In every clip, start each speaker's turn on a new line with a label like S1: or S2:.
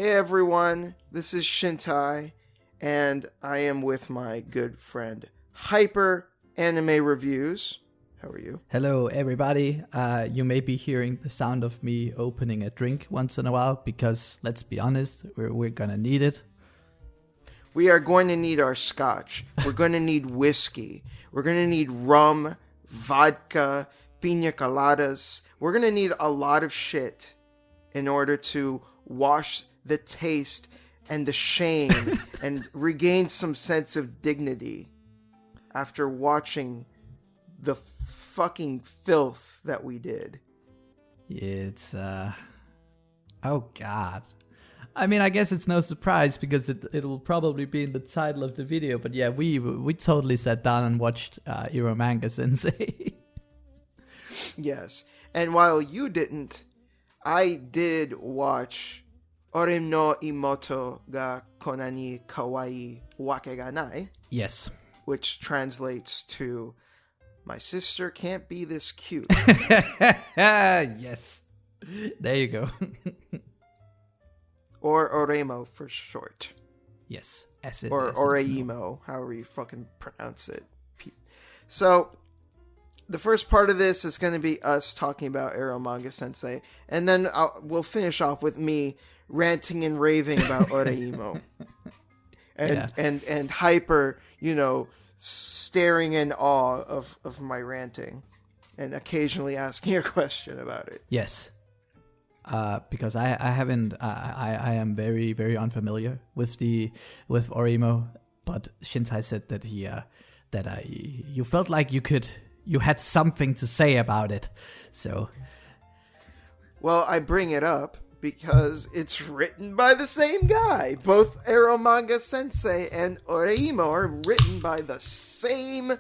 S1: Hey everyone, this is Shintai, and I am with my good friend Hyper Anime Reviews. How are you?
S2: Hello everybody. You may be hearing the sound of me opening a drink once in a while because, let's be honest, we're gonna need it.
S1: We are going to need our scotch. We're going to need whiskey. We're going to need rum, vodka, piña coladas. We're going to need a lot of shit in order to wash the taste and the shame and regain some sense of dignity after watching the fucking filth that we did.
S2: It's oh god. I mean, I guess it's no surprise because it will probably be in the title of the video, but yeah, we totally sat down and watched Eromanga Sensei.
S1: Yes. And while you didn't, I did watch Oreimo no imoto ga konani kawaii wake ga nai.
S2: Yes.
S1: Which translates to, my sister can't be this cute.
S2: Yes. There you go.
S1: Or Oreimo for short.
S2: Yes. As it,
S1: or
S2: as
S1: Oreimo, however you fucking pronounce it. So, the first part of this is going to be us talking about Eromanga Sensei. And then we'll finish off with me ranting and raving about Oreimo. And Hyper, staring in awe of my ranting. And occasionally asking a question about it.
S2: Yes. Because I haven't, I am very, very unfamiliar with Oreimo, but Shintai said that you felt like you had something to say about it, so.
S1: Well, I bring it up because it's written by the same guy. Both Eromanga Sensei and Oreimo are written by the same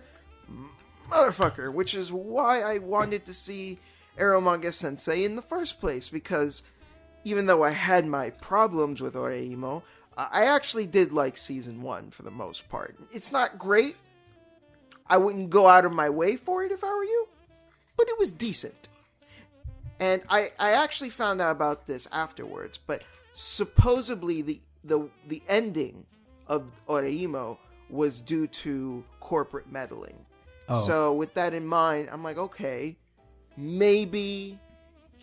S1: motherfucker, which is why I wanted to see Eromanga Sensei in the first place, because even though I had my problems with Oreimo, I actually did like season 1 for the most part. It's not great. I wouldn't go out of my way for it if I were you, but it was decent. And I actually found out about this afterwards, but supposedly the ending of Oreimo was due to corporate meddling. Oh. So with that in mind, I'm like, okay, maybe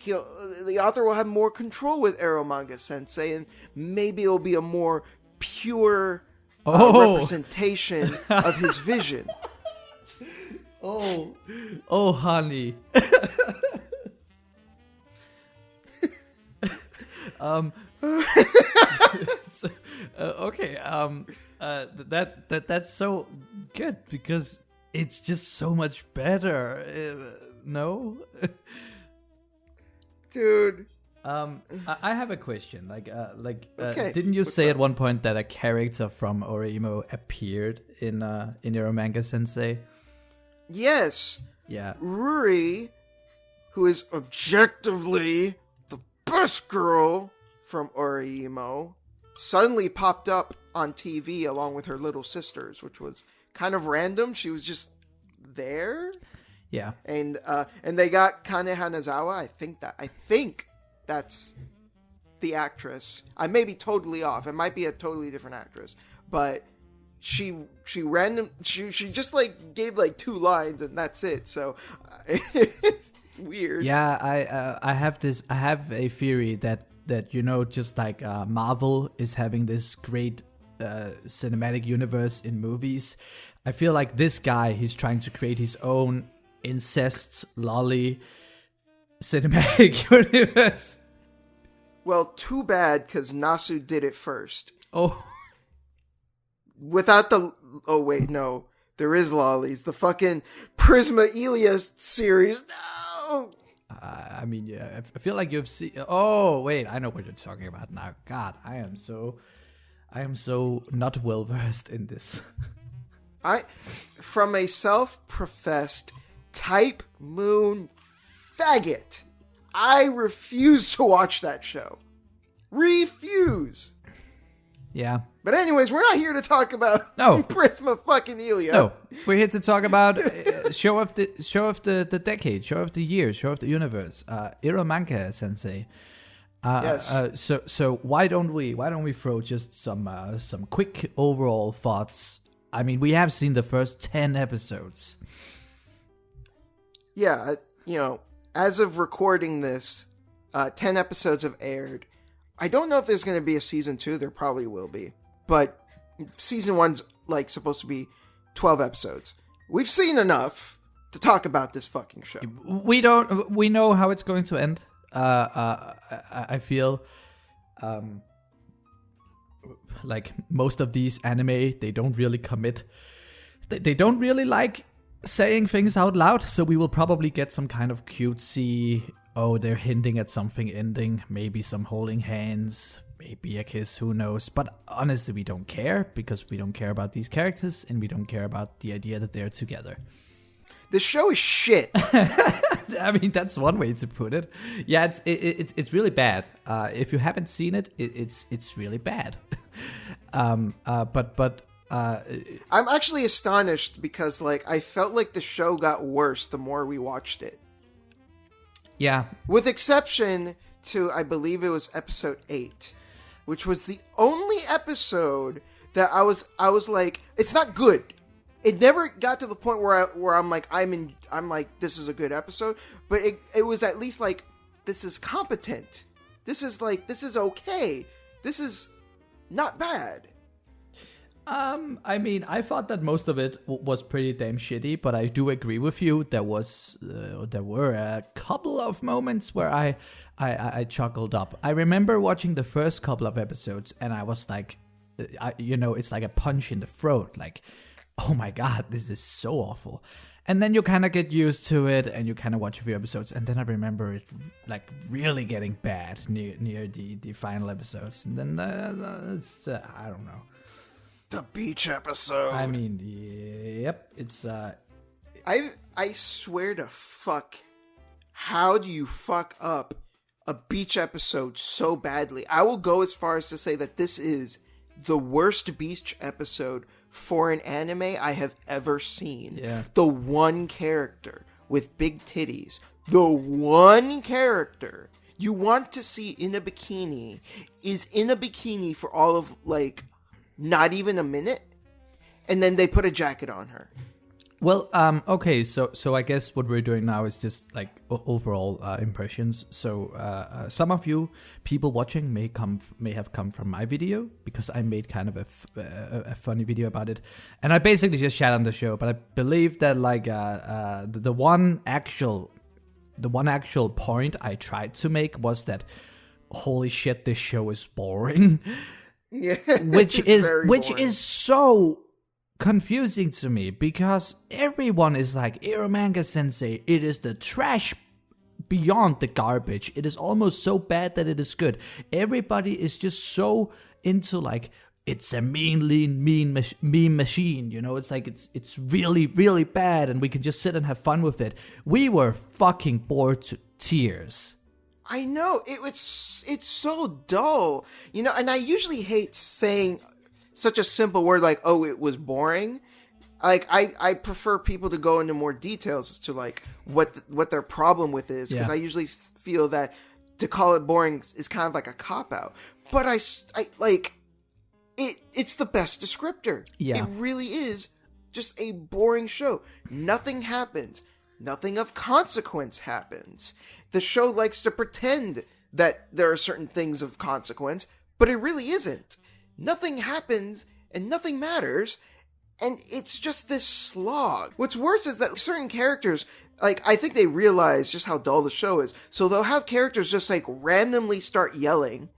S1: the author will have more control with Eromanga Sensei, and maybe it'll be a more pure representation of his vision.
S2: Oh, honey. Okay. That's so good because it's just so much better. No,
S1: dude.
S2: I have a question.
S1: Okay.
S2: Didn't you say at one point that a character from Oreimo appeared in Eromanga Sensei?
S1: Yes.
S2: Yeah.
S1: Ruri, who is objectively the best girl from Oreimo, suddenly popped up on TV along with her little sisters, which was kind of random. She was just there.
S2: Yeah.
S1: And they got Kane Hanazawa. I think that's the actress. I may be totally off. It might be a totally different actress, but she just like gave like 2 lines and that's it. So it's weird.
S2: Yeah, I have a theory that just like Marvel is having this great cinematic universe in movies. I feel like this guy, he's trying to create his own incest lolly cinematic universe.
S1: Well, too bad, because Nasu did it first.
S2: Oh.
S1: Without the... Oh, wait, no. There is lollies. The fucking Prisma Elias series. No!
S2: I mean, yeah, I feel like you've seen... Oh, wait, I know what you're talking about now. God, I am so not well-versed in this.
S1: From a self-professed type moon faggot, I refuse to watch that show. Refuse.
S2: Yeah.
S1: But anyways, we're not here to talk about Prisma fucking Elia.
S2: No, we're here to talk about show of the decade, show of the year, show of the universe. Eromanga Sensei.
S1: Yes.
S2: So why don't we throw just some quick overall thoughts? I mean, we have seen the first 10 episodes.
S1: Yeah, as of recording this, 10 episodes have aired. I don't know if there's going to be a season 2. There probably will be. But season 1's like supposed to be 12 episodes. We've seen enough to talk about this fucking show.
S2: We know how it's going to end. I feel like most of these anime, they don't really commit. They don't really like saying things out loud, so we will probably get some kind of cutesy, they're hinting at something ending, maybe some holding hands, maybe a kiss, who knows. But honestly, we don't care, because we don't care about these characters, and we don't care about the idea that they're together.
S1: The show is shit.
S2: I mean, that's one way to put it. Yeah, it's really bad. If you haven't seen it, it's really bad. But
S1: I'm actually astonished because I felt like the show got worse the more we watched it.
S2: Yeah.
S1: With exception to, I believe it was episode 8, which was the only episode that I was like, it's not good. It never got to the point where I'm like, this is a good episode, but it was at least like, this is competent. This is okay. This is not bad.
S2: I mean, I thought that most of it was pretty damn shitty, but I do agree with you. There were a couple of moments where I chuckled up. I remember watching the first couple of episodes, and I was like, it's like a punch in the throat, like, oh my god, this is so awful. And then you kind of get used to it, and you kind of watch a few episodes, and then I remember it like really getting bad near the final episodes, and then it's I don't know.
S1: The beach episode.
S2: I mean, yep, it's
S1: I swear to fuck, how do you fuck up a beach episode so badly? I will go as far as to say that this is the worst beach episode for an anime I have ever seen.
S2: Yeah.
S1: The one character with big titties, the one character you want to see in a bikini is in a bikini for all of not even a minute, and then they put a jacket on her.
S2: Well, okay, so I guess what we're doing now is just like overall impressions. So some of you people watching may have come from my video, because I made kind of a funny video about it, and I basically just shat on the show. But I believe that the one actual point I tried to make was that, holy shit, this show is boring.
S1: Yeah,
S2: which
S1: boring.
S2: is so confusing to me, because everyone is like, Eromanga Sensei, it is the trash beyond the garbage. It is almost so bad that it is good. Everybody is just so into it's a mean machine, it's like it's really, really bad, and we can just sit and have fun with it. We were fucking bored to tears.
S1: I know, it's so dull, and I usually hate saying such a simple word like, oh, it was boring. I prefer people to go into more details as to what their problem with is, because I usually feel that to call it boring is kind of like a cop-out. But it's the best descriptor.
S2: Yeah.
S1: It really is just a boring show. Nothing happens. Nothing of consequence happens. The show likes to pretend that there are certain things of consequence, but it really isn't. Nothing happens, and nothing matters, and it's just this slog. What's worse is that certain characters, I think they realize just how dull the show is, so they'll have characters just, randomly start yelling.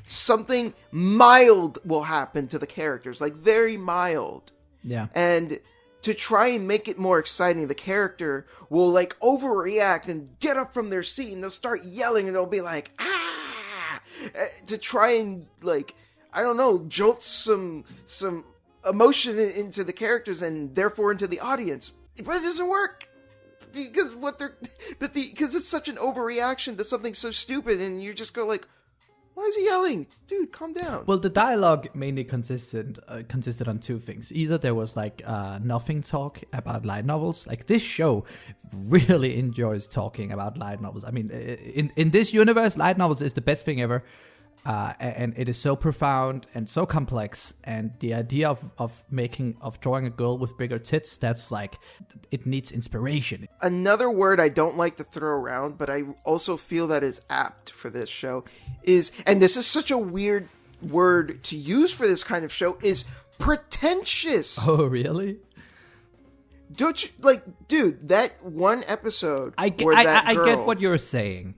S1: Something mild will happen to the characters, very mild.
S2: Yeah.
S1: And to try and make it more exciting, the character will overreact and get up from their seat, and they'll start yelling, and they'll be like, ah! To try and I don't know, jolt some emotion into the characters and therefore into the audience. But it doesn't work, because it's such an overreaction to something so stupid, and you just go Why is he yelling? Dude, calm down.
S2: Well, the dialogue mainly consisted on two things. Either there was like nothing talk about light novels. Like this show really enjoys talking about light novels. I mean, in this universe, light novels is the best thing ever. And it is so profound and so complex, and the idea of drawing a girl with bigger tits, that's like, it needs inspiration.
S1: Another word I don't like to throw around, but I also feel that is apt for this show is, and this is such a weird word to use for this kind of show, is pretentious.
S2: Oh, really?
S1: Don't you, like, dude, that one episode
S2: I get what you're saying.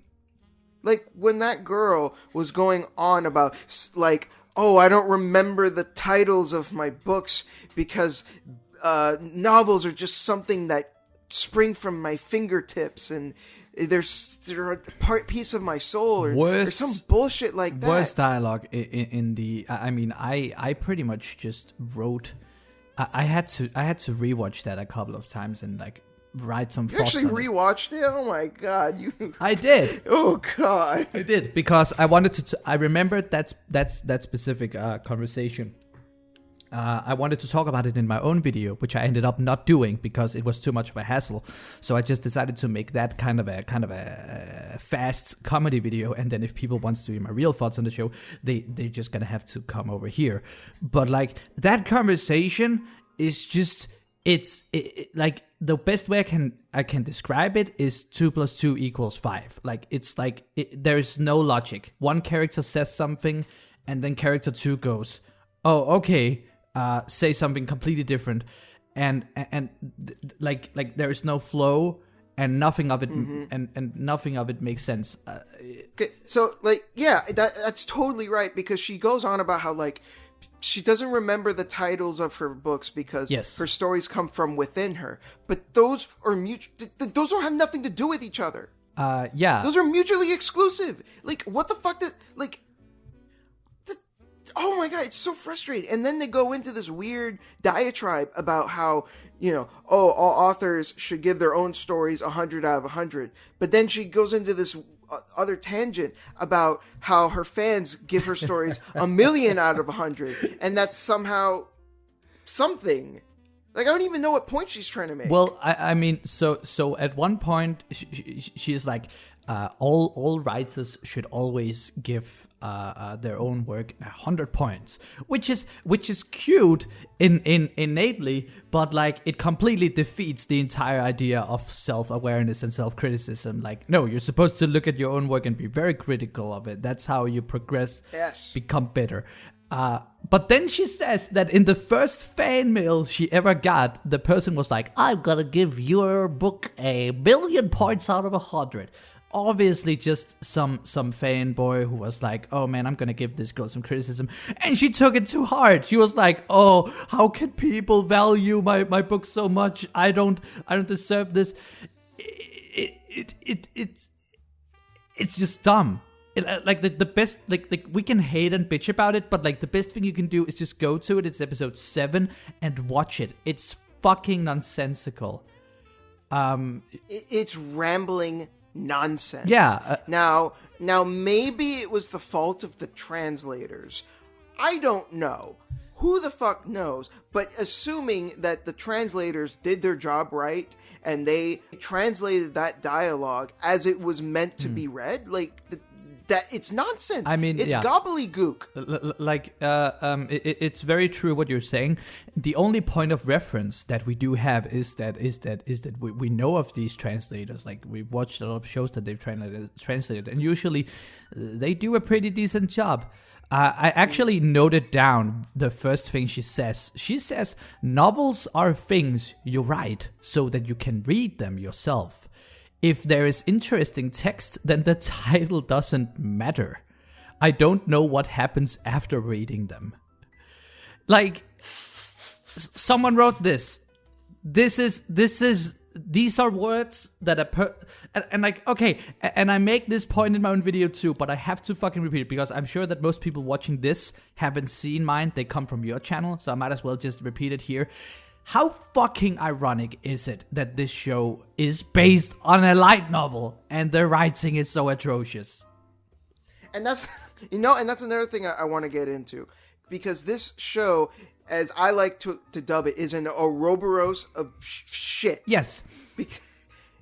S1: Like, when that girl was going on about, like, oh, I don't remember the titles of my books because novels are just something that spring from my fingertips and they're a piece of my soul or some bullshit like that.
S2: Worst dialogue in the... I mean, I pretty much just wrote... I had to rewatch that a couple of times and, like, write some thoughts on it.
S1: You actually rewatched it? Oh my god,
S2: I did.
S1: Oh god.
S2: I did, because I wanted to I remembered that specific conversation. I wanted to talk about it in my own video, which I ended up not doing because it was too much of a hassle. So I just decided to make that kind of a fast comedy video, and then if people wants to hear my real thoughts on the show, they're just gonna have to come over here. But like, that conversation is just... It's like, the best way I can describe it is 2 + 2 = 5. Like, it's like, there is no logic. One character says something, and then character 2 goes, oh, okay, say something completely different, and like there is no flow, and nothing of it, and nothing of it makes sense.
S1: Okay, so like, yeah, that's totally right, because she goes on about how, like, she doesn't remember the titles of her books because her stories come from within her. But those are those don't have nothing to do with each other.
S2: Yeah.
S1: Those are mutually exclusive. Like, what the fuck oh my god, it's so frustrating. And then they go into this weird diatribe about how, all authors should give their own stories 100 out of 100. But then she goes into this other tangent about how her fans give her stories 1,000,000 out of 100, and that's somehow something. Like, I don't even know what point she's trying to make.
S2: Well, I mean, so at one point she's like, all writers should always give their own work 100 points, which is cute innately, but like, it completely defeats the entire idea of self-awareness and self-criticism. Like, no, you're supposed to look at your own work and be very critical of it. That's how you progress, become better. But then she says that in the first fan mail she ever got, the person was like, I'm gonna give your book 1,000,000 points out of 100. Obviously just some fanboy who was like, oh man, I'm gonna give this girl some criticism, and she took it too hard. She was like, oh, how can people value my book so much? I don't deserve this. It's just dumb. Like, the best, like we can hate and bitch about it, but like, the best thing you can do is just go to it. It's episode 7 and watch it. It's fucking nonsensical.
S1: It's rambling nonsense.
S2: Yeah.
S1: Now maybe it was the fault of the translators. I don't know. Who the fuck knows? But assuming that the translators did their job right and they translated that dialogue as it was meant to be read, like, that it's nonsense. I mean, it's gobbledygook.
S2: It's very true what you're saying. The only point of reference that we do have is that we know of these translators. Like, we've watched a lot of shows that they've translated, and usually they do a pretty decent job. I actually noted down the first thing she says. She says, novels are things you write so that you can read them yourself. If there is interesting text, then the title doesn't matter. I don't know what happens after reading them. Like, someone wrote this. These are words that and like, okay, and I make this point in my own video too, but I have to fucking repeat it because I'm sure that most people watching this haven't seen mine. They come from your channel, so I might as well just repeat it here. How fucking ironic is it that this show is based on a light novel and the writing is so atrocious?
S1: And that's and that's another thing I want to get into, because this show, as I like to dub it, is an Ouroboros of shit.
S2: Yes.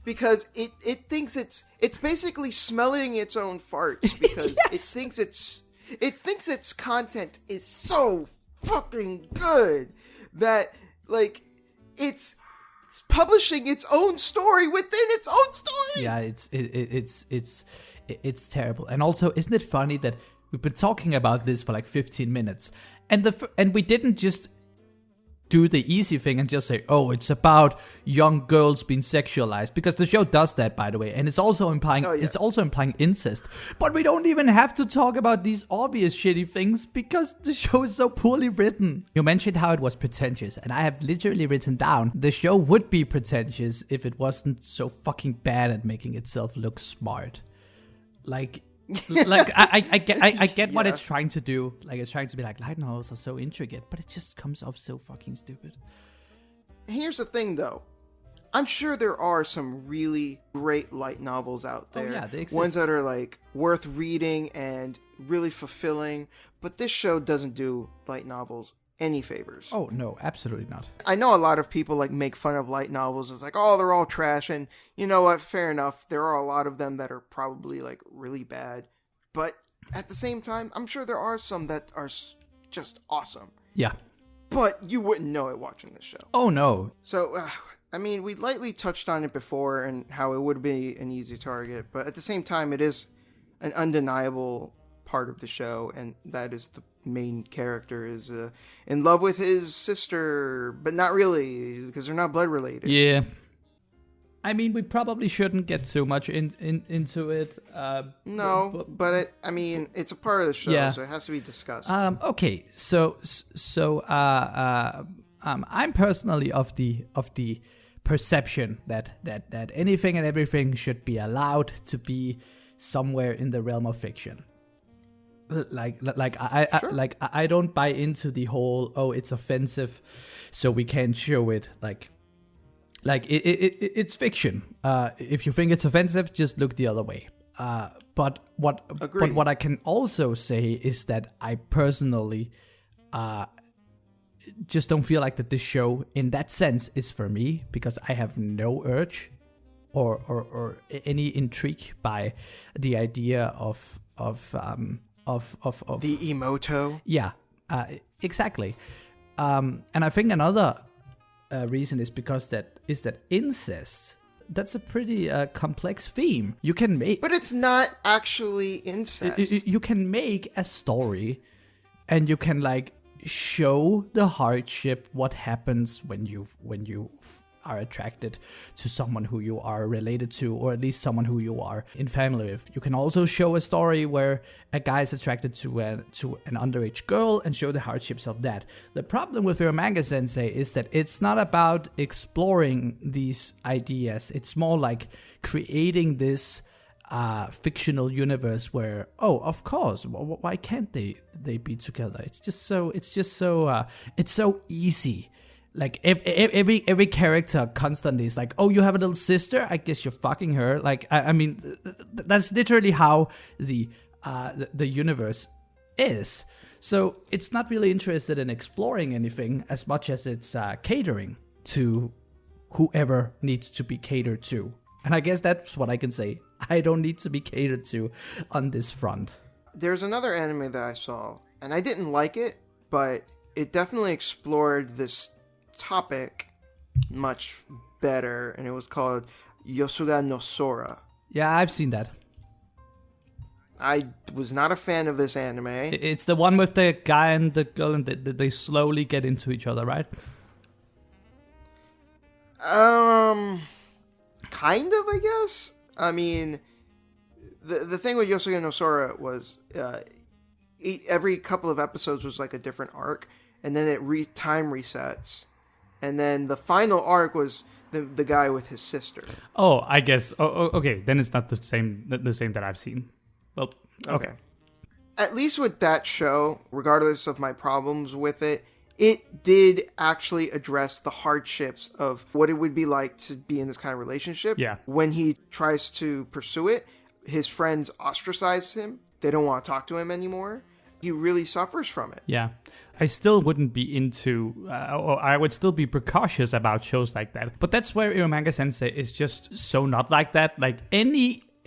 S1: Because it thinks it's basically smelling its own farts, because
S2: Yes.
S1: it thinks its content is so fucking good that like it's publishing its own story within its own story.
S2: Yeah, it's terrible. And also, isn't it funny that we've been talking about this for like 15 minutes, and we didn't just do the easy thing and just say, oh, it's about young girls being sexualized, because the show does that, by the way, and it's also implying incest. But we don't even have to talk about these obvious shitty things because the show is so poorly written. You mentioned how it was pretentious, and I have literally written down the show would be pretentious if it wasn't so fucking bad at making itself look smart. Like I get what it's trying to do. Like, it's trying to be like, light novels are so intricate, but it just comes off so fucking stupid.
S1: Here's the thing, though. I'm sure there are some really great light novels out there.
S2: Oh, yeah, they exist.
S1: Ones that are like worth reading and really fulfilling. But this show doesn't do light novels any favors.
S2: Oh no, absolutely not.
S1: I know a lot of people like make fun of light novels. It's like, oh, they're all trash, and you know what? Fair enough. There are a lot of them that are probably like really bad, but at the same time, I'm sure there are some that are just awesome.
S2: Yeah.
S1: But you wouldn't know it watching this show.
S2: Oh no.
S1: So, I mean, we lightly touched on it before and how it would be an easy target, but at the same time, it is an undeniable part of the show, and that is the main character is in love with his sister, but not really, because they're not blood related.
S2: Yeah. I mean, we probably shouldn't get too much into it.
S1: No, but I mean, it's a part of the show, so it has to be discussed.
S2: Okay, so I'm personally of the perception that anything and everything should be allowed to be somewhere in the realm of fiction. I don't buy into the whole, oh, it's offensive, so we can't show it. It's fiction. If you think it's offensive, just look the other way. But what I can also say is that I personally just don't feel like that this show, in that sense, is for me, because I have no urge or any intrigue by the idea of
S1: the emoto.
S2: Yeah, exactly. And I think another reason is because that incest, that's a pretty complex theme. You can make,
S1: but it's not actually incest.
S2: You can make a story, and you can like show the hardship, what happens when you are attracted to someone who you are related to, or at least someone who you are in family with. You can also show a story where a guy is attracted to an underage girl and show the hardships of that. The problem with Eromanga Sensei is that it's not about exploring these ideas. It's more like creating this fictional universe where, oh, of course, why can't they be together? It's so easy. Like every character constantly is like, oh, you have a little sister, I guess you're fucking her. Like I mean, that's literally how the universe is. So it's not really interested in exploring anything as much as it's catering to whoever needs to be catered to. And I guess that's what I can say. I don't need to be catered to on this front.
S1: There's another anime that I saw, and I didn't like it, but it definitely explored this topic much better, and it was called Yosuga no Sora.
S2: Yeah, I've seen that.
S1: I was not a fan of this anime.
S2: It's the one with the guy and the girl, and they slowly get into each other, right?
S1: Kind of, I guess. I mean, the thing with Yosuga no Sora was every couple of episodes was like a different arc, and then it time resets. And then the final arc was the guy with his sister.
S3: Oh, I guess. Oh, okay. Then it's not the same that I've seen. Well, okay.
S1: At least with that show, regardless of my problems with it, it did actually address the hardships of what it would be like to be in this kind of relationship.
S3: Yeah.
S1: When he tries to pursue it, his friends ostracize him. they don't want to talk to him anymore. He really suffers from it.
S3: Yeah. I still wouldn't be into, or I would still be precautious about shows like that. But that's where Eromanga Sensei is just so not like that. Like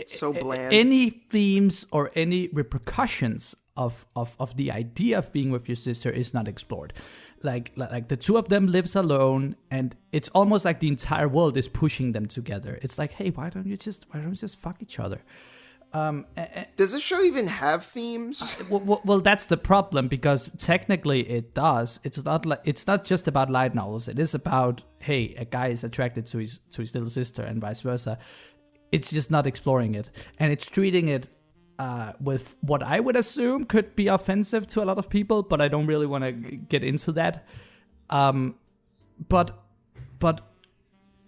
S1: So bland.
S3: any themes or any repercussions of the idea of being with your sister is not explored. Like the two of them lives alone, and it's almost like the entire world is pushing them together. It's like, hey, why don't you just fuck each other?
S1: Does this show even have themes?
S3: Well, that's the problem, because technically it does. It's not just about light novels. It is about, hey, a guy is attracted to his little sister and vice versa. It's just not exploring it, and it's treating it with what I would assume could be offensive to a lot of people, but I don't really want to get into that. But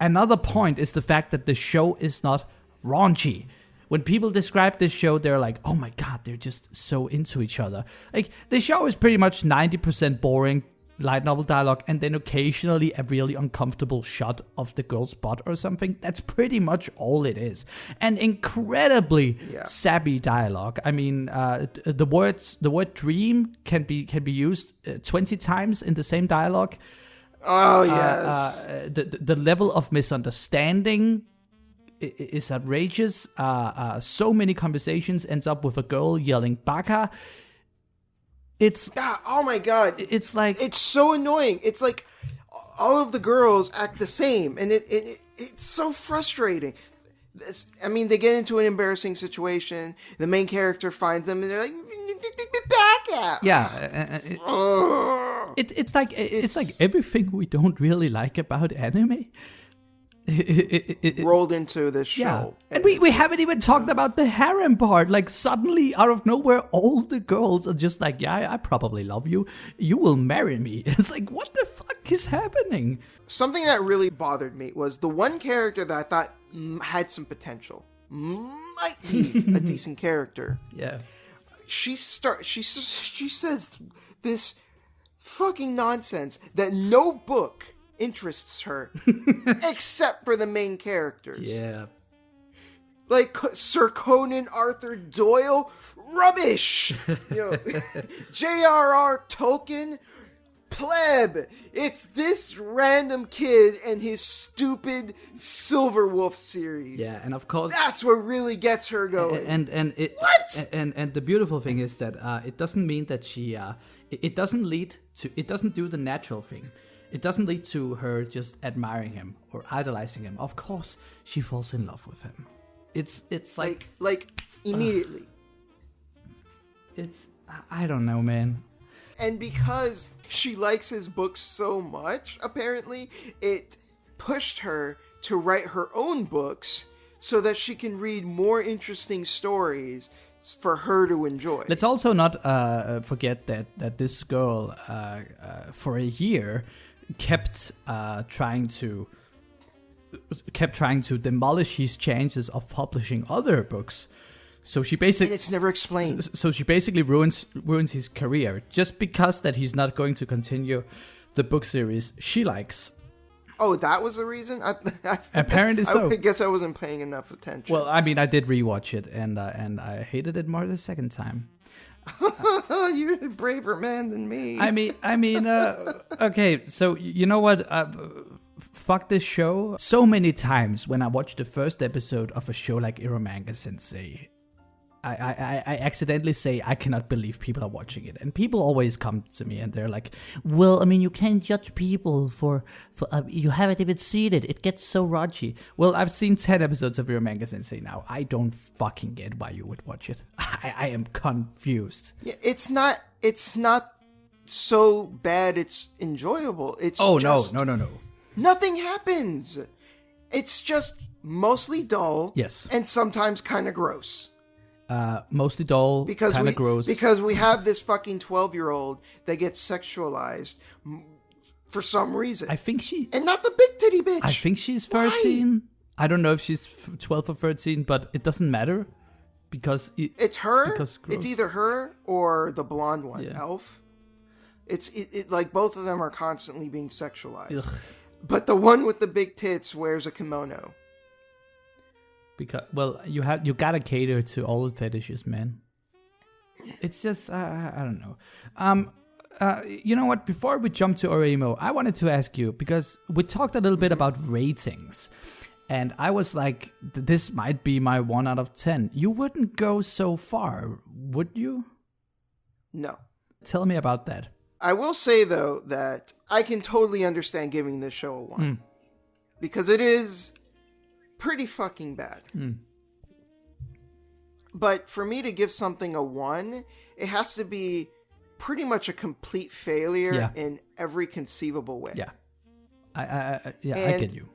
S3: another point is the fact that the show is not raunchy. When people describe this show, they're like, oh my god, they're just so into each other. Like, the show is pretty much 90% boring light novel dialogue, and then occasionally a really uncomfortable shot of the girl's butt or something. That's pretty much all it is. And incredibly sappy dialogue. I mean, the word dream can be used 20 times in the same dialogue.
S1: Oh, yes.
S3: The level of misunderstanding is outrageous. So many conversations ends up with a girl yelling "baka."
S1: Oh my god!
S3: It's like,
S1: it's so annoying. It's like all of the girls act the same, and it's so frustrating. They get into an embarrassing situation. The main character finds them, and they're like, "Back out!"
S2: Yeah, it's like everything we don't really like about anime.
S1: Rolled into this show.
S2: Yeah. And we haven't even talked about the harem part. Like, suddenly, out of nowhere, all the girls are just like, yeah, I probably love you. You will marry me. It's like, what the fuck is happening?
S1: Something that really bothered me was the one character that I thought had some potential. Might be a decent character.
S2: Yeah.
S1: She says this fucking nonsense that no book interests her except for the main characters.
S2: Yeah.
S1: Like Sir Conan Arthur Doyle, rubbish. J.R.R. Tolkien, pleb. It's this random kid and his stupid Silver Wolf series.
S2: Yeah, and of course
S1: that's what really gets her going.
S2: And the beautiful thing is that it doesn't mean that she it doesn't do the natural thing. It doesn't lead to her just admiring him or idolizing him. Of course, she falls in love with him. It's like
S1: immediately.
S2: I don't know, man.
S1: And because she likes his books so much, apparently, it pushed her to write her own books so that she can read more interesting stories for her to enjoy.
S2: Let's also not forget that this girl, for a year, kept trying to demolish his chances of publishing other books. So she basically,
S1: and it's never explained.
S2: So she basically ruins his career just because that he's not going to continue the book series she likes.
S1: Oh, that was the reason?
S2: Apparently so.
S1: I guess I wasn't paying enough attention.
S2: Well, I mean, I did rewatch it, and I hated it more the second time.
S1: You're a braver man than me.
S2: I mean, okay, so you know what? Fuck this show. So many times when I watch the first episode of a show like Eromanga Sensei, I accidentally say I cannot believe people are watching it, and people always come to me and they're like, well, I mean, you can't judge people for you haven't even seen it. It gets so raunchy. Well, I've seen 10 episodes of Eromanga Sensei now. I don't fucking get why you would watch it. I am confused.
S1: Yeah, it's not so bad. It's enjoyable. It's
S2: no.
S1: Nothing happens. It's just mostly dull.
S2: Yes,
S1: and sometimes kind of gross.
S2: Mostly dull, kind of gross.
S1: Because we have this fucking 12-year-old that gets sexualized for some reason.
S2: I think
S1: and not the big titty bitch.
S2: I think she's 13. Why? I don't know if she's 12 or 13, but it doesn't matter because
S1: it's her.
S2: Because
S1: it's either her or the blonde one, Elf. It's like both of them are constantly being sexualized. Ugh. But the one with the big tits wears a kimono.
S2: Because, well, you gotta cater to all the fetishes, man.
S3: It's just I don't know. You know what? Before we jump to Oreimo, I wanted to ask you because we talked a little bit about ratings, and I was like, this might be my 1 out of 10. You wouldn't go so far, would you?
S1: No.
S3: Tell me about that.
S1: I will say, though, that I can totally understand giving this show a 1. Because it is pretty fucking bad. But for me to give something a 1, it has to be pretty much a complete failure in every conceivable way.
S3: Yeah. I get you.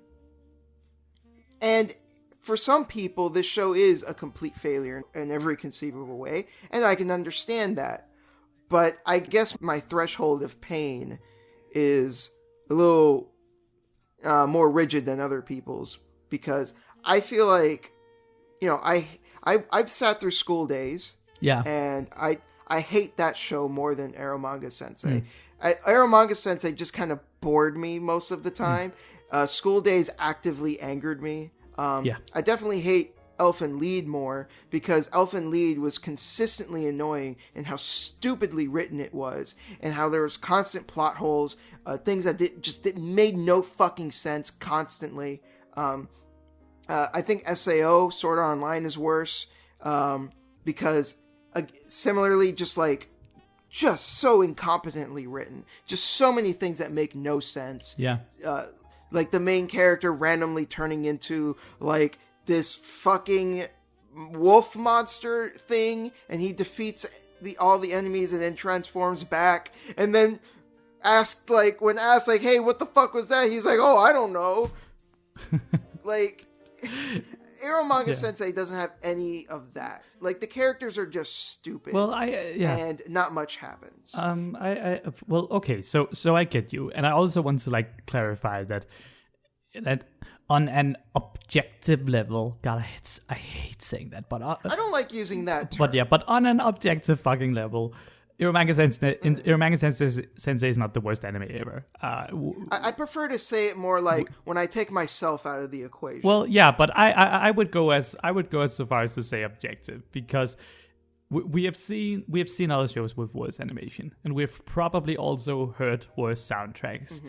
S1: And for some people, this show is a complete failure in every conceivable way. And I can understand that. But I guess my threshold of pain is a little more rigid than other people's, because I feel like, you know, I've sat through School Days, and I hate that show more than Eromanga Sensei. Eromanga Sensei just kind of bored me most of the time. School Days actively angered me. I definitely hate Elfen Lied more, because Elfen Lied was consistently annoying in how stupidly written it was, and how there was constant plot holes, things that made no fucking sense constantly. I think SAO, Sword Art Online, is worse, because similarly, just so incompetently written, just so many things that make no sense. Like the main character randomly turning into like this fucking wolf monster thing, and he defeats all the enemies and then transforms back, and then when asked hey, what the fuck was that, he's like, oh, I don't know. Like, Eromanga Sensei doesn't have any of that. Like, the characters are just stupid.
S3: Well,
S1: and not much happens.
S3: Well, okay, so I get you, and I also want to clarify that on an objective level, God, I hate saying that, but
S1: I don't like using that term.
S3: But on an objective fucking level, Eromanga Sensei is not the worst anime ever.
S1: I prefer to say it more like when I take myself out of the equation.
S3: Well, yeah, but I would go as so far as to say objective, because we have seen other shows with worse animation, and we've probably also heard worse soundtracks,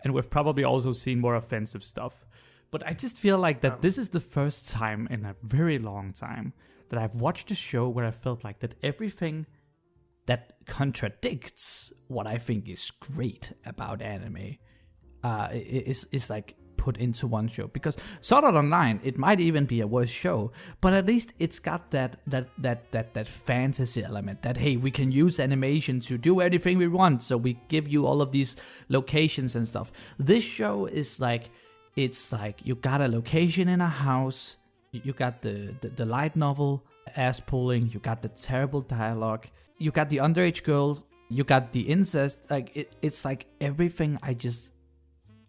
S3: and we've probably also seen more offensive stuff. But I just feel like that this is the first time in a very long time that I've watched a show where I felt like that everything that contradicts what I think is great about anime is like put into one show. Because Sword Art Online, it might even be a worse show, but at least it's got that fantasy element, that hey, we can use animation to do everything we want, so we give you all of these locations and stuff. This show is it's like you got a location in a house, you got the light novel ass pulling, you got the terrible dialogue, you got the underage girls, you got the incest. It's like everything I just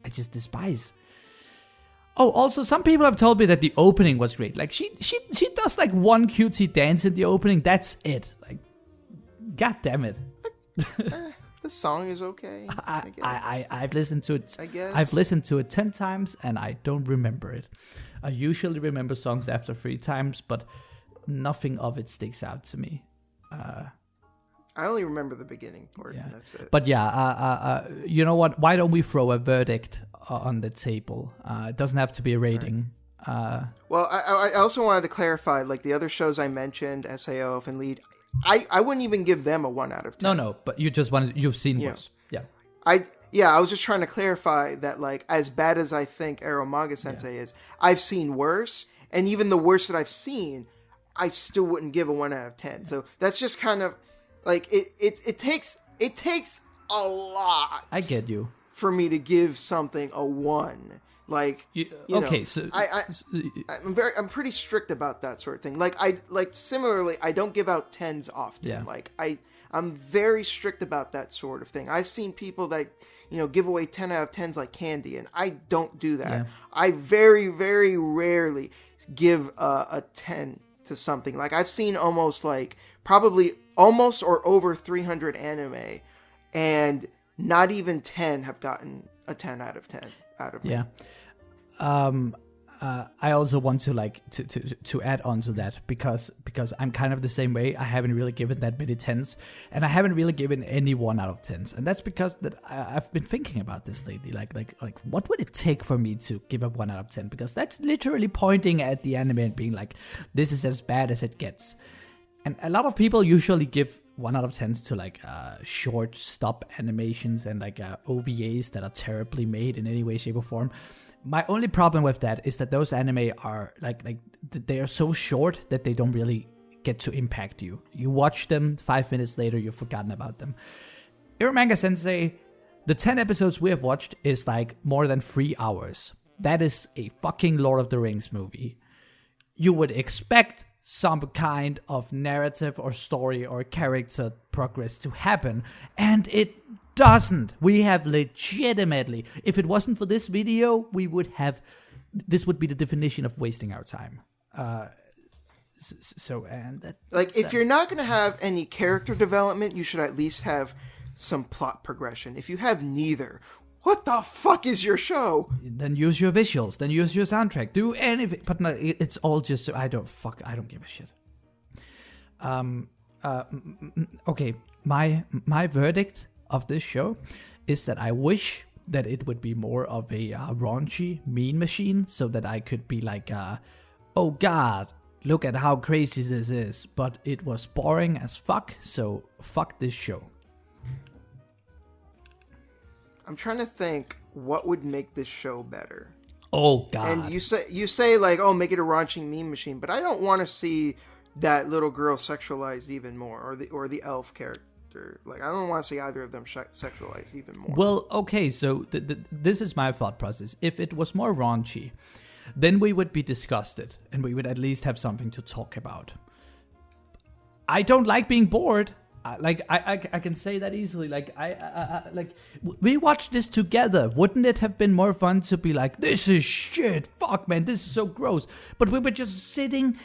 S3: despise. Oh, also, some people have told me that the opening was great. Like, she does one cutesy dance in the opening. That's it. Like, god damn it.
S1: The song is okay.
S3: I've listened to it.
S1: I guess
S3: I've listened to it 10 times and I don't remember it. I usually remember songs after 3 times, but nothing of it sticks out to me.
S1: I only remember the beginning part.
S3: Yeah.
S1: And that's it.
S3: But yeah, you know what? Why don't we throw a verdict on the table? It doesn't have to be a rating.
S1: Right. Well, I also wanted to clarify, the other shows I mentioned, SAO and Lead, I wouldn't even give them a 1 out of 10.
S3: No, but you've seen worse. Yeah.
S1: I was just trying to clarify that, as bad as I think Eromanga Sensei is, I've seen worse, and even the worst that I've seen, I still wouldn't give a 1 out of 10. So that's just kind of it takes a lot.
S3: I get you.
S1: For me to give something a 1.
S3: Okay, so
S1: I'm pretty strict about that sort of thing. Similarly, I don't give out 10s often.
S3: Yeah.
S1: I'm very strict about that sort of thing. I've seen people that give away 10 out of 10s like candy, and I don't do that.
S3: Yeah.
S1: I very, very rarely give a 10 to something. I've seen probably almost or over 300 anime, and not even 10 have gotten a 10 out of 10 out of me.
S3: Yeah. I also want to like to add on to that because I'm kind of the same way. I haven't really given that many 10s, and I haven't really given any 1 out of 10s, and that's because that I've been thinking about this lately. Like what would it take for me to give a 1 out of 10? Because that's literally pointing at the anime and being like, this is as bad as it gets. And a lot of people usually give 1 out of 10s to like short stop animations and like OVAs that are terribly made in any way, shape, or form. My only problem with that is that those anime are like they are so short that they don't really get to impact you. You watch them, 5 minutes later, you've forgotten about them. Eromanga Sensei, the 10 episodes we have watched is like more than 3 hours. That is a fucking Lord of the Rings movie. You would expect some kind of narrative or story or character progress to happen, and it doesn't. We have legitimately, if it wasn't for this video, this would be the definition of wasting our time.
S1: If you're not going to have any character development, you should at least have some plot progression. If you have neither, what the fuck is your show?
S3: Then use your visuals, then use your soundtrack, do anything. But no, it's all just so I don't give a shit. Okay, my verdict of this show is that I wish that it would be more of a raunchy mean machine, so that I could be like, oh god, look at how crazy this is. But it was boring as fuck, so fuck this show.
S1: I'm trying to think what would make this show better.
S3: Oh god.
S1: And you say like, oh, make it a raunchy meme machine, but I don't want to see that little girl sexualized even more, or the elf character. Like, I don't want to see either of them sexualized even more.
S3: Well, okay, so this is my thought process. If it was more raunchy, then we would be disgusted, and we would at least have something to talk about. I don't like being bored. I can say that easily. Like we watched this together. Wouldn't it have been more fun to be like, this is shit, fuck man, this is so gross. But we were just sitting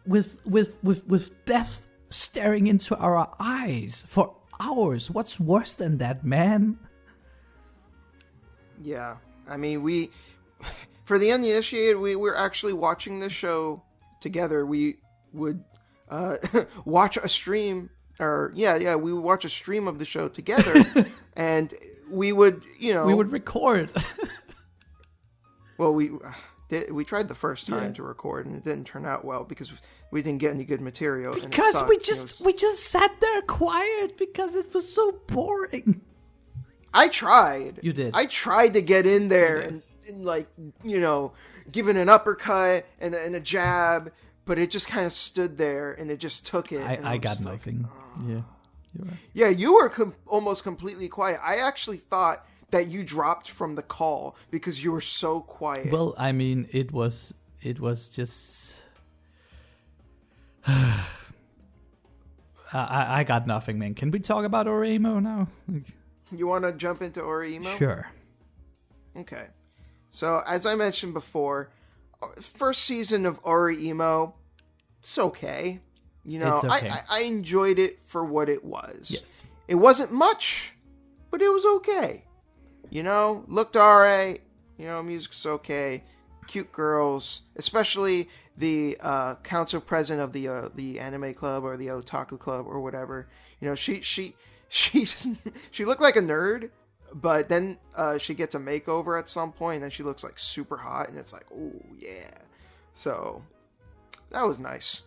S3: with death staring into our eyes for hours. What's worse than that, man?
S1: Yeah, I mean, for the uninitiated, we were actually watching this show together. We would watch a stream. We would watch a stream of the show together, and we would, we
S3: would record.
S1: Well, we tried the first time to record, and it didn't turn out well because we didn't get any good material.
S3: Because we just sat there quiet because it was so boring.
S1: I tried.
S3: You did.
S1: I tried to get in there and like, give it an uppercut and a jab. But it just kind of stood there, and it just took it.
S3: I got nothing. Like, yeah, you're right.
S1: Yeah, you were almost completely quiet. I actually thought that you dropped from the call because you were so quiet.
S3: Well, I mean, it was just. I got nothing, man. Can we talk about Oreimo now?
S1: You want to jump into Oreimo?
S3: Sure.
S1: Okay. So, as I mentioned before, first season of Oreimo, it's okay.
S3: It's okay.
S1: I enjoyed it for what it was.
S3: Yes.
S1: It wasn't much, but it was okay. Looked alright. Music's okay. Cute girls, especially the council president of the anime club or the otaku club or whatever. She looked like a nerd, but then she gets a makeover at some point, and she looks like super hot, and it's like, oh yeah. So that was nice.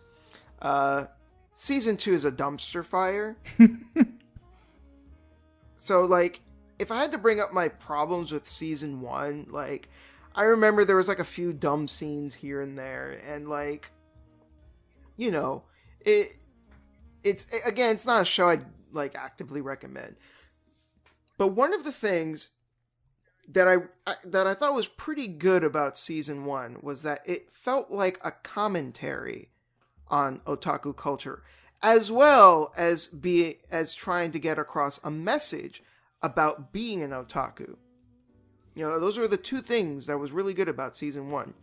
S1: Season 2 is a dumpster fire. So like, if I had to bring up my problems with season 1, like, I remember there was like a few dumb scenes here and there, and like, it's not a show I'd like actively recommend. But one of the things that I thought was pretty good about season 1 was that it felt like a commentary on otaku culture, as well as trying to get across a message about being an otaku. Those were the two things that was really good about season 1,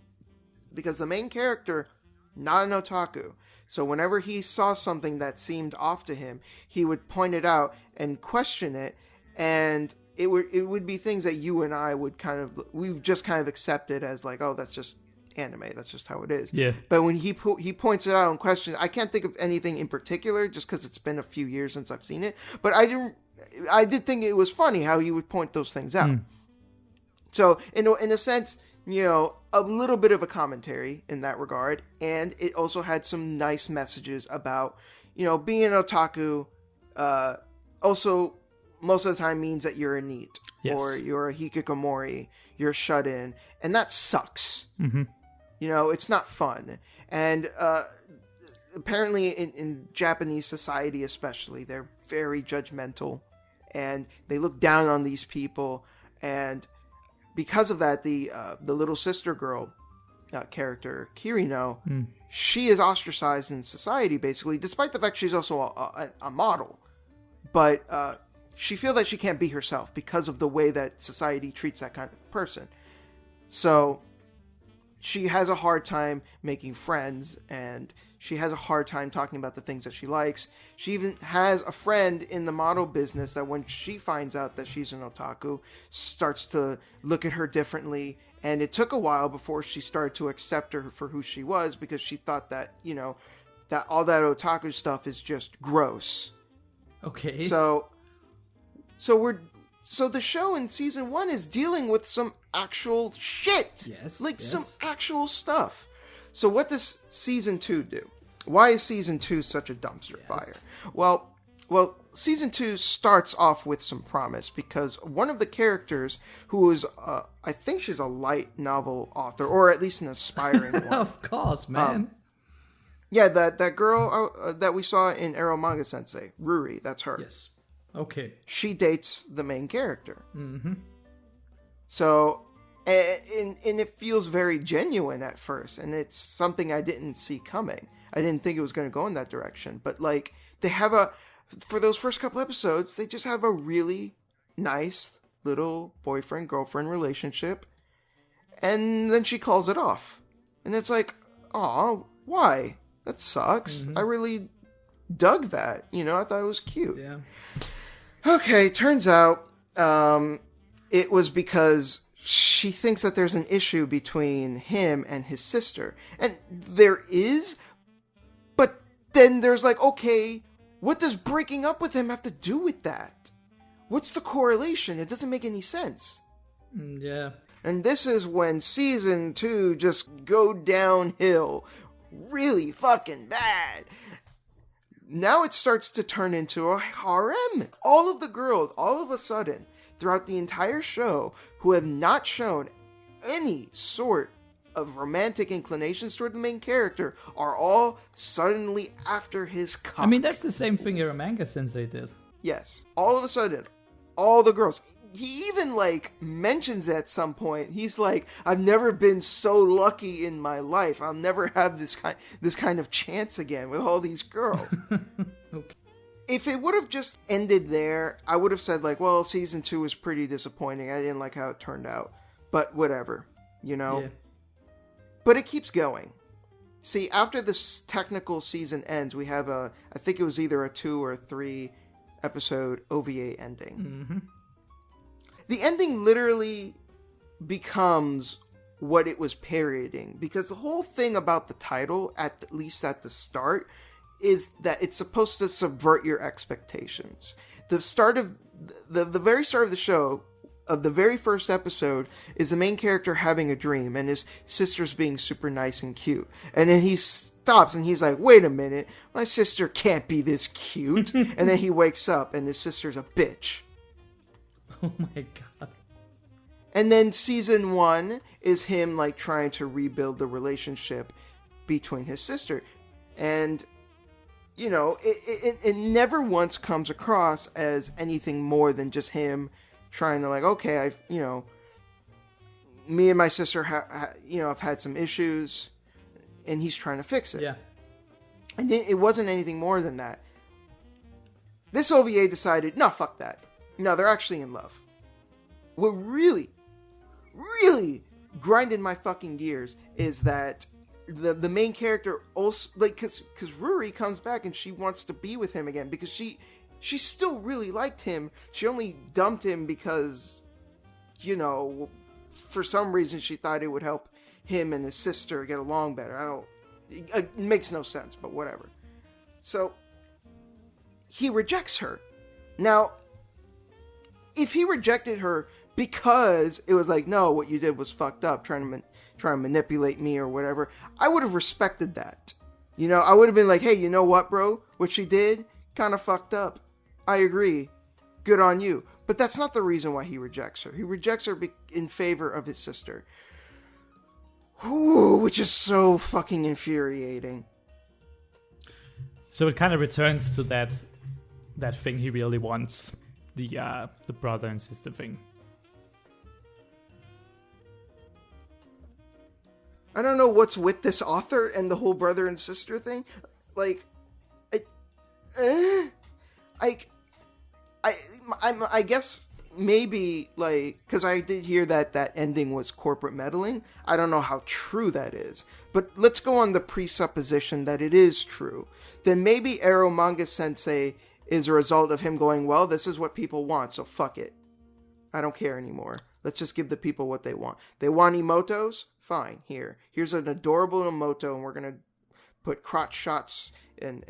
S1: because the main character, not an otaku. So whenever he saw something that seemed off to him, he would point it out and question it. And it would be things that you and I we've just kind of accepted as like, oh, that's just anime. That's just how it is.
S3: Yeah.
S1: But when he points it out in question, I can't think of anything in particular just because it's been a few years since I've seen it. But I did think it was funny how he would point those things out. So in a sense, you know, a little bit of a commentary in that regard, and it also had some nice messages about, you know, being an otaku. Also, most of the time means that you're a NEET, or you're a hikikomori, you're shut in, and that sucks.
S3: Mm-hmm.
S1: You know, it's not fun. And apparently in Japanese society especially, they're very judgmental, and they look down on these people. And because of that, the little sister girl character, Kirino, she is ostracized in society, basically, despite the fact she's also a model. But she feels that she can't be herself because of the way that society treats that kind of person. So she has a hard time making friends, and she has a hard time talking about the things that she likes. She even has a friend in the model business that when she finds out that she's an otaku, starts to look at her differently. And it took a while before she started to accept her for who she was, because she thought that, you know, that all that otaku stuff is just gross.
S3: Okay.
S1: So the show in season 1 is dealing with some actual shit.
S3: Yes.
S1: Like some actual stuff. So what does season 2 do? Why is season 2 such a dumpster fire? Well, season 2 starts off with some promise, because one of the characters, who is, I think she's a light novel author, or at least an aspiring one.
S3: Of course, man.
S1: Yeah, that girl that we saw in Eromanga Sensei, Ruri, that's her.
S3: Yes. Okay.
S1: She dates the main character.
S3: Mm-hmm.
S1: So, and it feels very genuine at first, and it's something I didn't see coming. I didn't think it was going to go in that direction. But, like, they have for those first couple episodes, they just have a really nice little boyfriend-girlfriend relationship, and then she calls it off. And it's like, aw, why? That sucks. I really dug that. You know, I thought it was cute.
S3: Yeah.
S1: Okay, turns out it was because she thinks that there's an issue between him and his sister. And there is, but then there's like, okay, what does breaking up with him have to do with that? What's the correlation? It doesn't make any sense.
S3: Yeah.
S1: And this is when season 2 just go downhill really fucking bad. Now it starts to turn into a harem. All of the girls, all of a sudden, throughout the entire show, who have not shown any sort of romantic inclinations toward the main character, are all suddenly after his cock.
S3: I mean, that's the same thing Eromanga Sensei did.
S1: Yes. All of a sudden, all the girls. He even, like, mentions at some point, he's like, I've never been so lucky in my life. I'll never have this kind of chance again with all these girls.
S3: Okay.
S1: If it would have just ended there, I would have said, like, well, season 2 was pretty disappointing. I didn't like how it turned out. But whatever, you know?
S3: Yeah.
S1: But it keeps going. See, after this technical season ends, we have I think it was either a 2 or 3 episode OVA ending.
S3: Mm-hmm.
S1: The ending literally becomes what it was parodying, because the whole thing about the title, at least at the start, is that it's supposed to subvert your expectations. The start of the very start of the show, of the very first episode, is the main character having a dream and his sister's being super nice and cute. And then he stops and he's like, wait a minute, my sister can't be this cute. And then he wakes up and his sister's a bitch.
S3: Oh my god.
S1: And then season 1 is him, like, trying to rebuild the relationship between his sister. And, you know, it never once comes across as anything more than just him trying to, like, okay, me and my sister have had some issues, and he's trying to fix it.
S3: Yeah.
S1: And it wasn't anything more than that. This OVA decided, no, fuck that. No, they're actually in love. What really, really grinded my fucking gears is that the main character also, like, because Ruri comes back and she wants to be with him again, because she still really liked him. She only dumped him because, you know, for some reason she thought it would help him and his sister get along better. It makes no sense, but whatever. So he rejects her. Now, if he rejected her because it was like, no, what you did was fucked up, trying to manipulate me or whatever, I would have respected that. You know, I would have been like, hey, you know what, bro? What she did, kind of fucked up. I agree. Good on you. But that's not the reason why he rejects her. He rejects her in favor of his sister. Ooh, which is so fucking infuriating.
S3: So it kind of returns to that thing he really wants, the brother and sister thing.
S1: I don't know what's with this author and the whole brother and sister thing. Like, I guess maybe, like, because I did hear that ending was corporate meddling. I don't know how true that is. But let's go on the presupposition that it is true. Then maybe Eromanga Sensei is a result of him going, well, this is what people want, so fuck it. I don't care anymore. Let's just give the people what they want. They want emotos? Fine, here's an adorable emoto, and we're gonna put crotch shots and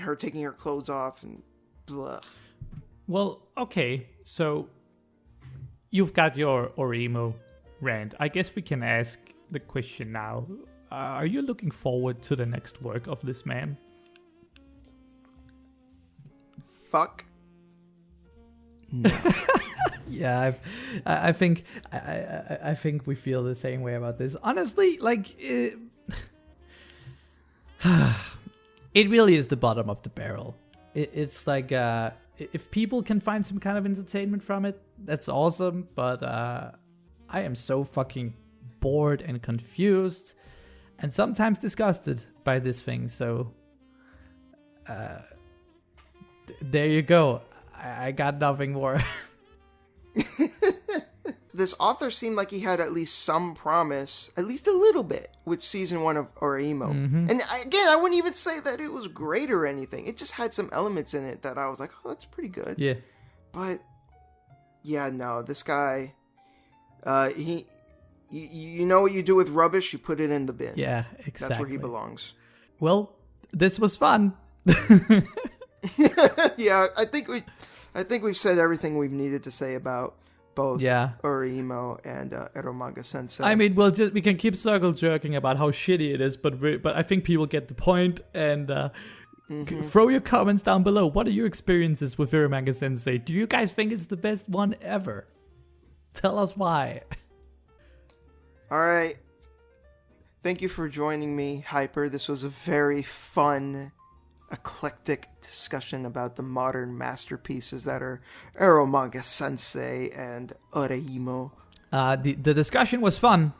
S1: her taking her clothes off and blah.
S3: Well, okay, so you've got your Oreimo rant. I guess we can ask the question now. Are you looking forward to the next work of this man?
S1: Fuck. No.
S2: Yeah, I think we feel the same way about this. Honestly, like, it really is the bottom of the barrel. It's like, if people can find some kind of entertainment from it, that's awesome. But I am so fucking bored and confused, and sometimes disgusted by this thing. So, there you go. I got nothing more.
S1: This author seemed like he had at least some promise, at least a little bit, with season 1 of Oreimo. Mm-hmm. And again, I wouldn't even say that it was great or anything. It just had some elements in it that I was like, oh, that's pretty good.
S2: Yeah.
S1: But, yeah, no, this guy, you know what you do with rubbish? You put it in the bin.
S2: Yeah, exactly.
S1: That's where he belongs.
S2: Well, this was fun.
S1: Yeah, I think we've said everything we've needed to say about both Oreimo and Eromanga Sensei.
S3: I mean, we can keep circle jerking about how shitty it is, but I think people get the point. And throw your comments down below. What are your experiences with Eromanga Sensei? Do you guys think it's the best one ever? Tell us why.
S1: All right. Thank you for joining me, Hyper. This was a very fun, eclectic discussion about the modern masterpieces that are Eromanga Sensei and Oreimo.
S2: The discussion was fun.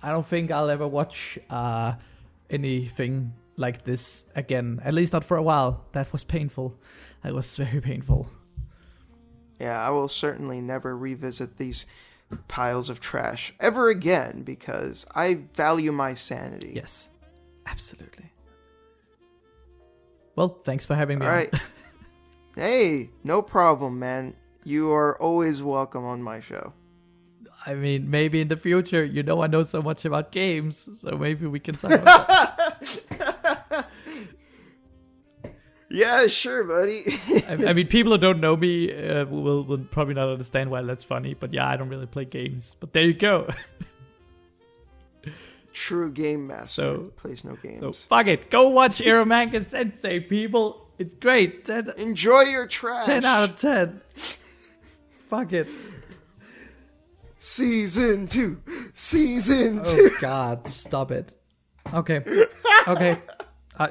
S2: I don't think I'll ever watch anything like this again, at least not for a while. That was painful. That was very painful.
S1: Yeah, I will certainly never revisit these piles of trash ever again because I value my sanity.
S2: Yes, absolutely. Well, thanks for having me.
S1: All right. Hey, no problem, man. You are always welcome on my show.
S2: I mean, maybe in the future, you know I know so much about games, so maybe we can talk about that.
S1: Yeah, sure, buddy.
S3: I mean, people who don't know me will probably not understand why that's funny, but yeah, I don't really play games. But there you go.
S1: True game master. Plays no games.
S3: So fuck it. Go watch Eromanga Sensei, people. It's great.
S1: Enjoy your trash.
S2: 10 out of 10. Fuck it.
S1: Season 2. Season 2.
S2: Oh God, stop it. Okay.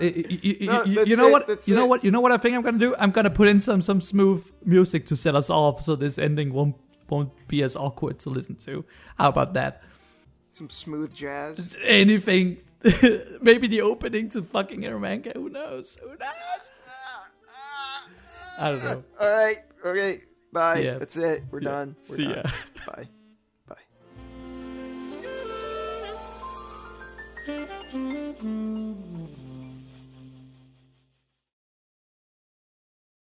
S2: You know what I think I'm gonna do? I'm gonna put in some smooth music to set us off, so this ending won't be as awkward to listen to. How about that?
S1: Some smooth jazz.
S2: Anything. Maybe the opening to fucking Eromanga. Who knows? I don't know.
S1: All right. Okay. Bye.
S2: Yeah.
S1: That's it. We're done. We're
S3: See
S1: done.
S3: ya.
S1: Bye.